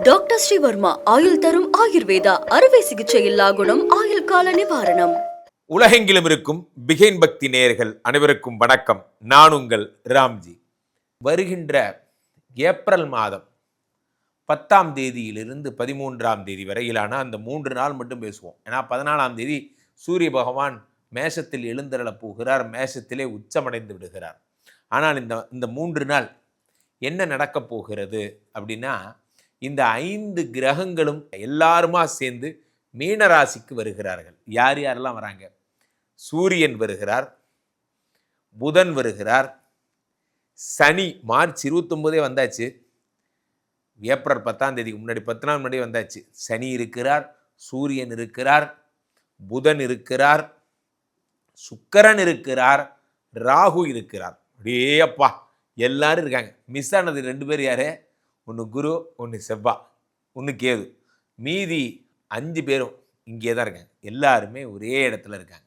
Doctor Sreevarma ஆயுள் தரும் ஆயுர்வேதா அறுவை சிகிச்சை இல்லா குணம் ஆயுள் கால நிவாரணம். உலகெங்கிலும் இருக்கும் பிகைன் பக்தி நேயர்கள் அனைவருக்கும் வணக்கம். நான் உங்கள் ராம்ஜி. வருகின்ற ஏப்ரல் மாதம் 10ஆம் தேதியிலிருந்து 13ஆம் தேதி வரையிலான அந்த 3 நாள் மட்டும் பேசுவோம். ஏன்னா 14ஆம் தேதி சூரிய பகவான் மேஷத்தில் எழுந்தருளப் போகிறார், மேஷத்திலே உச்சமடைந்து விடுகிறார். ஆனால் இந்த 3 நாள் என்ன நடக்கப் போகிறது அப்படின்னா, இந்த 5 கிரகங்களும் எல்லாருமா சேர்ந்து மீனராசிக்கு வருகிறார்கள். யார் யாரெல்லாம் வராங்க? சூரியன் வருகிறார், புதன் வருகிறார், சனி மார்ச் 29 வந்தாச்சு, ஏப்ரல் 10ஆம் தேதிக்கு முன்னாடி 10 நாள் முன்னாடி வந்தாச்சு. சனி இருக்கிறார், சூரியன் இருக்கிறார், புதன் இருக்கிறார், சுக்கிரன் இருக்கிறார், ராகு இருக்கிறார். அப்படியே அப்பா எல்லாரும் இருக்காங்க. மிஸ் ஆனது 2 பேர் யாரு? ஒன்று குரு, ஒன்று செவ்வாய், ஒன்று கேது. மீதி 5 பேரும் இங்கே தான் இருக்காங்க. எல்லாருமே ஒரே இடத்துல இருக்காங்க.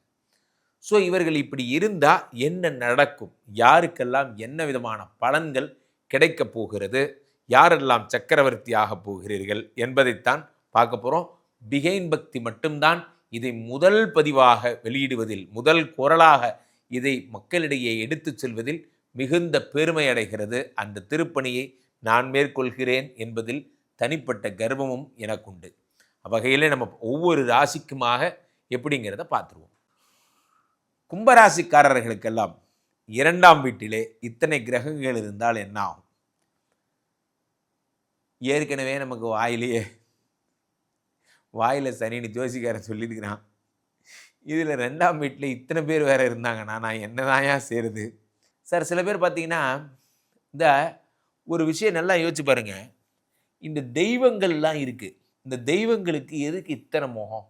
ஸோ இவர்கள் இப்படி இருந்தால் என்ன நடக்கும்? யாருக்கெல்லாம் என்ன விதமான பலன்கள் கிடைக்கப் போகிறது? யாரெல்லாம் சக்கரவர்த்தி ஆகப் போகிறீர்கள் என்பதைத்தான் பார்க்க போகிறோம். பிகைன் பக்தி மட்டும்தான் இதை முதல் பதிவாக வெளியிடுவதில், முதல் குரலாக இதை மக்களிடையே எடுத்து செல்வதில் மிகுந்த பெருமை அடைகிறது. அந்த திருப்பணியை நான் மேற்கொள்கிறேன் என்பதில் தனிப்பட்ட கர்வமும் எனக்குண்டு. வகையில் நம்ம ஒவ்வொரு ராசிக்குமாக எப்படிங்கிறத பார்த்துருவோம். கும்பராசிக்காரர்களுக்கெல்லாம் 2ஆம் வீட்டிலே இத்தனை கிரகங்கள் இருந்தால் என்ன ஆகும்? ஏற்கனவே நமக்கு வாயில் சனின்னு ஜோசிக்காரன் சொல்லியிருக்கிறான். இதில் 2ஆம் வீட்டில் இத்தனை பேர் வேறு இருந்தாங்கன்னா நான் என்னதாயா செய்கிறது? சார், சில பேர் பார்த்தீங்கன்னா, இந்த ஒரு விஷயம் நல்லா யோசிச்சு பாருங்க. இந்த தெய்வங்கள்லாம் இருக்குது, இந்த தெய்வங்களுக்கு எதுக்கு இத்தனை முகம்?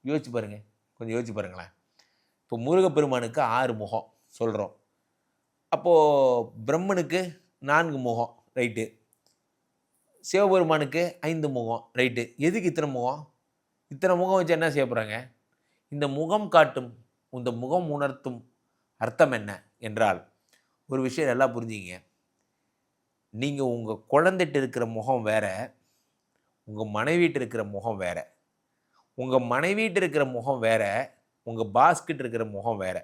யோசிச்சு பாருங்க, கொஞ்சம் யோசிச்சு பாருங்களேன். இப்போ முருகப்பெருமானுக்கு 6 முகம் சொல்கிறோம். அப்போது பிரம்மனுக்கு 4 முகம், ரைட்டு. சிவபெருமானுக்கு 5 முகம், ரைட்டு. எதுக்கு இத்தனை முகம்? இத்தனை முகம் வச்சு என்ன செய்ய போகிறாங்க? இந்த முகம் காட்டும், இந்த முகம் உணர்த்தும் அர்த்தம் என்ன என்றால், ஒரு விஷயம் நல்லா புரிஞ்சுங்க. நீங்கள் உங்கள் குழந்தைகிட்ட இருக்கிற முகம் வேறு, உங்கள் மனைவிட்டு இருக்கிற முகம் வேறு. உங்கள் மனைவிட்டு இருக்கிற முகம் வேறு, உங்கள் பாஸ்கிட்ட இருக்கிற முகம் வேறு.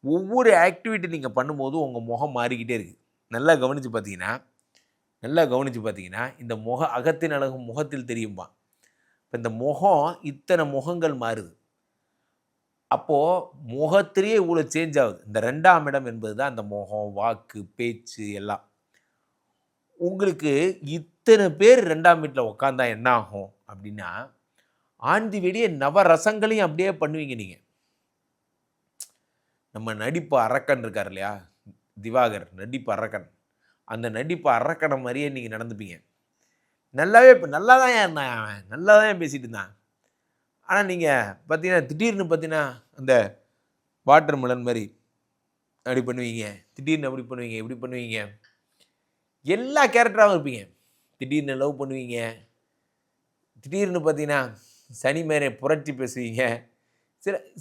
ஒவ்வொரு ஆக்டிவிட்டி நீங்கள் பண்ணும்போதும் உங்கள் முகம் மாறிக்கிட்டே இருக்குது. நல்லா கவனித்து பார்த்தீங்கன்னா இந்த அகத்தின் அழகு முகத்தில் தெரியுமா? இப்போ இந்த முகம் இத்தனை முகங்கள் மாறுது. அப்போது முகத்திலேயே இவ்வளோ சேஞ்ச் ஆகுது. இந்த 2ஆம் இடம் என்பது தான் அந்த முகம், வாக்கு, பேச்சு எல்லாம். உங்களுக்கு இத்தனை பேர் 2ஆம் வீட்டில் உட்காந்தா என்ன ஆகும் அப்படின்னா, ஆண்டி வெடியே நவரசங்களையும் அப்படியே பண்ணுவீங்க நீங்கள். நம்ம நடிப்பு அரக்கன் இருக்கார் இல்லையா, திவாகர் நடிப்பு அரக்கன், அந்த நடிப்பு அரக்கனை மாதிரியே நீங்கள் நடந்துப்பீங்க. நல்லா தான் இருந்தான், அவன் நல்லா தான் பேசிகிட்டு இருந்தான். ஆனால் நீங்கள் பார்த்தீங்கன்னா திடீர்னு பார்த்தீங்கன்னா அந்த வாட்டர் மெலன் மாதிரி அப்படி பண்ணுவீங்க, திடீர்னு அப்படி பண்ணுவீங்க, இப்படி பண்ணுவீங்க. எல்லா கேரக்டராகவும் இருப்பீங்க. திடீர்னு லவ் பண்ணுவீங்க, திடீர்னு பார்த்தீங்கன்னா சனி மேலே புரட்சி பேசுவீங்க.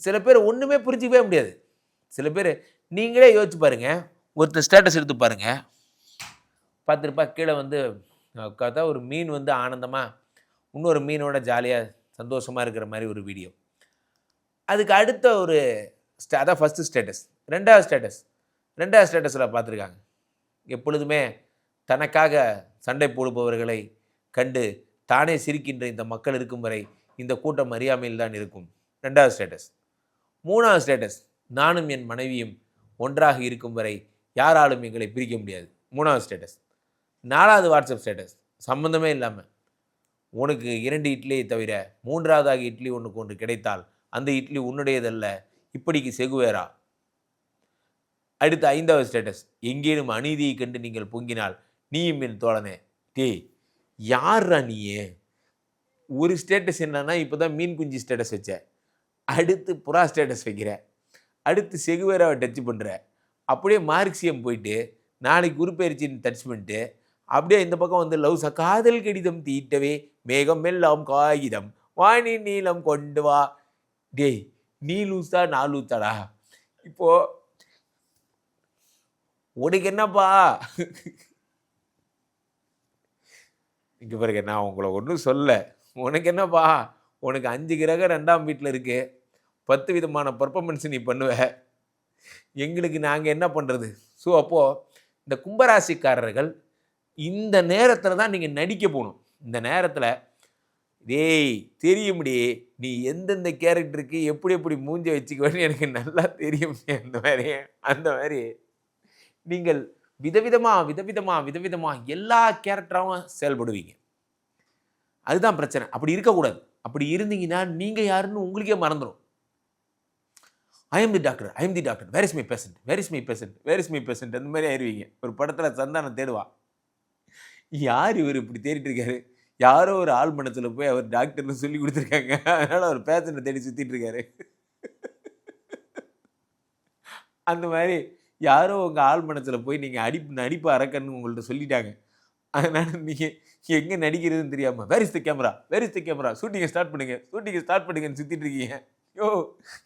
சில பேர் ஒன்றுமே புரிஞ்சிக்கவே முடியாது. சில பேர் நீங்களே யோசிச்சு பாருங்கள். ஒருத்தர் ஸ்டேட்டஸ் எடுத்து பாருங்கள், 10 ரூபாய் கீழே வந்து பார்த்தா ஒரு மீன் வந்து ஆனந்தமாக இன்னொரு மீனோட ஜாலியாக சந்தோஷமாக இருக்கிற மாதிரி ஒரு வீடியோ. அதுக்கு அடுத்த ஒரு அதான் ஃபஸ்ட்டு ஸ்டேட்டஸ். 2வது ஸ்டேட்டஸில் பார்த்துருக்காங்க, எப்பொழுதுமே தனக்காக சண்டை போடுபவர்களை கண்டு தானே சிரிக்கின்ற இந்த மக்கள் இருக்கும் வரை இந்த கூட்டம் அறியாமையில் தான் இருக்கும். 2வது ஸ்டேட்டஸ். 3வது ஸ்டேட்டஸ், நானும் என் மனைவியும் ஒன்றாக இருக்கும் வரை யாராலும் எங்களை பிரிக்க முடியாது. 3வது ஸ்டேட்டஸ். 4வது வாட்ஸ்அப் ஸ்டேட்டஸ், சம்மந்தமே இல்லாமல், உனக்கு 2 இட்லியை தவிர 3வதாக இட்லி ஒன்று கிடைத்தால் அந்த இட்லி உன்னுடையதல்ல, இப்படிக்கு செகுவேரா. அடுத்த 5வது ஸ்டேட்டஸ், எங்கேனும் அநீதியை கண்டு நீங்கள் பொங்கினால் நீயும் என் தோழனே. யார்ரா நீயே? ஒரு ஸ்டேட்டஸ் என்னன்னா, இப்போ தான் மீன் குஞ்சு ஸ்டேட்டஸ் வச்ச, அடுத்து புறா ஸ்டேட்டஸ் வைக்கிற, அடுத்து செகுவேராவை டச் பண்ணுற, அப்படியே மார்க்சியம் போயிட்டு நாளைக்கு உருப்பெயர்ச்சின்னு டச் பண்ணிட்டு அப்படியே இந்த பக்கம் வந்து லவ்ஸா காதல் கடிதம் தீட்டவே மேகம் எல்லாம் காகிதம் வாணி நீளம் கொண்டு வா. டேய், நீ லூஸா நான் லூத்தாடா? இப்போ உனக்கு என்னப்பா? இங்கே பாருங்க, நான் உங்களை ஒன்றும் சொல்ல. உனக்கு என்னப்பா, உனக்கு 5 கிரகம் 2ஆம் வீட்டில் இருக்கு, 10 விதமான பெர்ஃபார்மன்ஸ் நீ பண்ணுவ, எங்களுக்கு நாங்கள் என்ன பண்ணுறது? ஸோ அப்போது இந்த கும்பராசிக்காரர்கள் இந்த நேரத்தில் தான் நீங்கள் நடிக்க போகணும். இந்த நேரத்தில் டேய் தெரியும்டி, நீ எந்தெந்த கேரக்டருக்கு எப்படி எப்படி மூஞ்ச வச்சுக்குவேன்னு எனக்கு நல்லா தெரியும். அந்த மாதிரி நீங்கள் விதவிதமா எல்லா கேரக்டராகவும் செயல்படுவீங்க. அதுதான் பிரச்சனை. அப்படி இருக்கக்கூடாது. அப்படி இருந்தீங்கன்னா நீங்கள் யாருன்னு உங்களுக்கே மறந்துடும். I am the doctor, where is my patient, அந்த மாதிரி ஆயிடுவீங்க. ஒரு படத்தில் சந்தானம் தேடுவா, யார் இவர் இப்படி தேடிட்டு இருக்காரு, யாரோ ஒரு ஆள் மனத்தில் போய் அவர் டாக்டர்னு சொல்லி கொடுத்துருக்காங்க, அதனால் அவர் பேஷண்ட்டை தேடி சுற்றிட்டு இருக்காரு. அந்த மாதிரி யாரோ உங்கள் ஆள் மனத்தில் போய் நீங்கள் நடிப்பு அரக்கன்னு உங்கள்கிட்ட சொல்லிட்டாங்க. அதனால் நீங்கள் எங்கே நடிக்கிறதுன்னு தெரியாமல் வேர் இஸ் த கேமரா, ஷூட்டிங்கை ஸ்டார்ட் பண்ணுங்கன்னு சுற்றிட்டு இருக்கீங்க. யோ,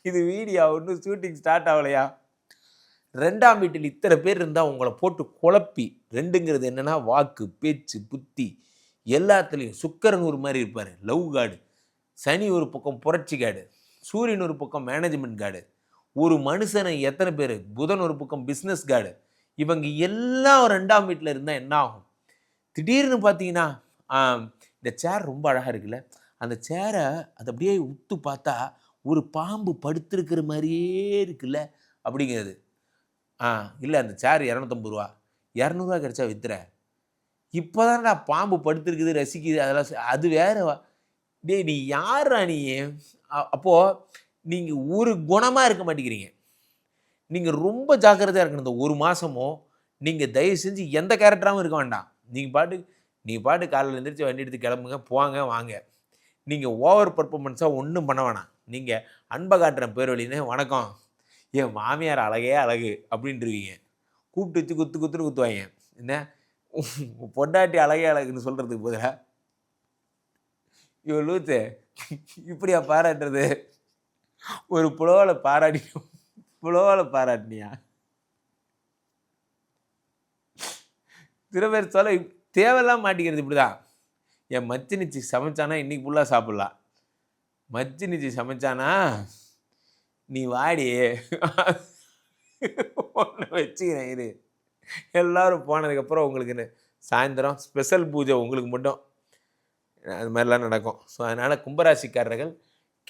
இது வீடியோ ஒன்றும் ஷூட்டிங் ஸ்டார்ட் ஆகலையா? 2ஆம் வீட்டில் இத்தனை பேர் இருந்தால் உங்களை போட்டு குழப்பி, 2ங்கிறது என்னென்னா வாக்கு, பேச்சு, புத்தி எல்லாத்துலேயும் சுக்கிரன் ஒரு மாதிரி இருப்பார், லவ் கார்டு. சனி ஒரு பக்கம் புரட்சி கார்டு, சூரியன் ஒரு பக்கம் மேனேஜ்மெண்ட் கார்டு. ஒரு மனுஷனை எத்தனை பேர், புதன் ஒரு பக்கம் பிஸ்னஸ் கார்டு. இவங்க எல்லாம் 2ஆம் வீட்டில் இருந்தால் என்ன ஆகும்? திடீர்னு பார்த்தீங்கன்னா இந்த சேர் ரொம்ப அழகாக இருக்குல்ல, அந்த சேரை அதை அப்படியே உத்து பார்த்தா ஒரு பாம்பு படுத்திருக்கிற மாதிரியே இருக்குல்ல அப்படிங்கிறது. இல்லை அந்த சேர் 250 ரூபா, 200 ரூபா கிடைச்சா வித்துற. இப்போ தான்டா பாம்பு படுத்திருக்குது ரசிக்குது அதெல்லாம் அது வேற. டேய் நீ யாரா நீ? அப்போது நீங்கள் ஒரு குணமாக இருக்க மாட்டேங்கிறீங்க. நீங்கள் ரொம்ப ஜாக்கிரதையாக இருக்கணும். இந்த ஒரு மாதமும் நீங்கள் தயவு செஞ்சு எந்த கேரக்டராகவும் இருக்க வேண்டாம். நீங்கள் பாட்டு காலையில் எழுந்திரிச்சு வண்டி எடுத்து கிளம்புங்க, போங்க வாங்க. நீங்கள் ஓவர் பர்ஃபார்மன்ஸாக ஒன்றும் பண்ண வேணாம். நீங்கள் அன்பை காட்டுறேன் பேர் வழின்னு, வணக்கம் என் மாமியார் அழகே அழகு அப்படின்ட்டுருவீங்க. கூப்பிட்டு வச்சு குத்துன்னு குத்துவாங்க. என்ன பொண்டாட்டி அழகே அழகுன்னு சொல்கிறதுக்கு பதிலாக இவ லூத்து இப்படியா பாராட்டுறது? ஒரு புலோவில் பாராட்டினியா? சில பேர் சொல்ல தேவையெல்லாம் மாட்டிக்கிறது இப்படி தான். என் மச்சினிச்சி சமைச்சானா இன்றைக்கி ஃபுல்லாக சாப்பிட்லாம், மச்சினிச்சி சமைச்சானா நீ வாடி ஒன்று வச்சுக்கிறேன் இரு. எல்லோரும் போனதுக்கப்புறம் உங்களுக்கு சாயந்தரம் ஸ்பெஷல் பூஜை உங்களுக்கு மட்டும், அது மாதிரிலாம் நடக்கும். ஸோ அதனால் கும்பராசிக்காரர்கள்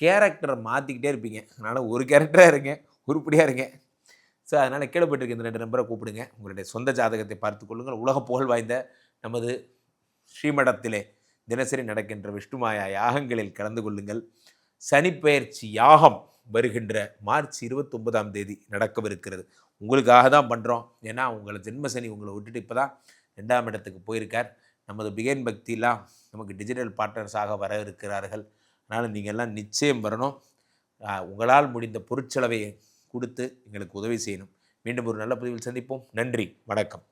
கேரக்டரை மாற்றிக்கிட்டே இருப்பீங்க. அதனால் ஒரு கேரக்டராக இருங்க, உருப்படியாக இருங்க. ஸோ அதனால் கீழப்பட்டிருக்க இந்த 2 நம்பரை கூப்பிடுங்க, உங்களுடைய சொந்த ஜாதகத்தை பார்த்து கொள்ளுங்கள். உலக புகழ் வாய்ந்த நமது ஸ்ரீமடத்திலே தினசரி நடக்கின்ற விஷ்ணுமாயா யாகங்களில் கலந்து கொள்ளுங்கள். சனிப்பெயர்ச்சி யாகம் வருகின்ற மார்ச் 29ஆம் தேதி நடக்கவிருக்கிறது. உங்களுக்காக தான் பண்ணுறோம். ஏன்னா உங்களை ஜென்ம சனி உங்களை விட்டுட்டு இப்போ தான் 2ஆம் இடத்துக்கு போயிருக்கார். நமது பிகைன் பக்திலாம் நமக்கு டிஜிட்டல் பார்ட்னர்ஸாக வர இருக்கிறார்கள். அதனால் நீங்கள் எல்லாம் நிச்சயம் வரணும். உங்களால் முடிந்த பொருட்செலவை கொடுத்து எங்களுக்கு உதவி செய்யணும். மீண்டும் ஒரு நல்ல பதிவில் சந்திப்போம். நன்றி, வணக்கம்.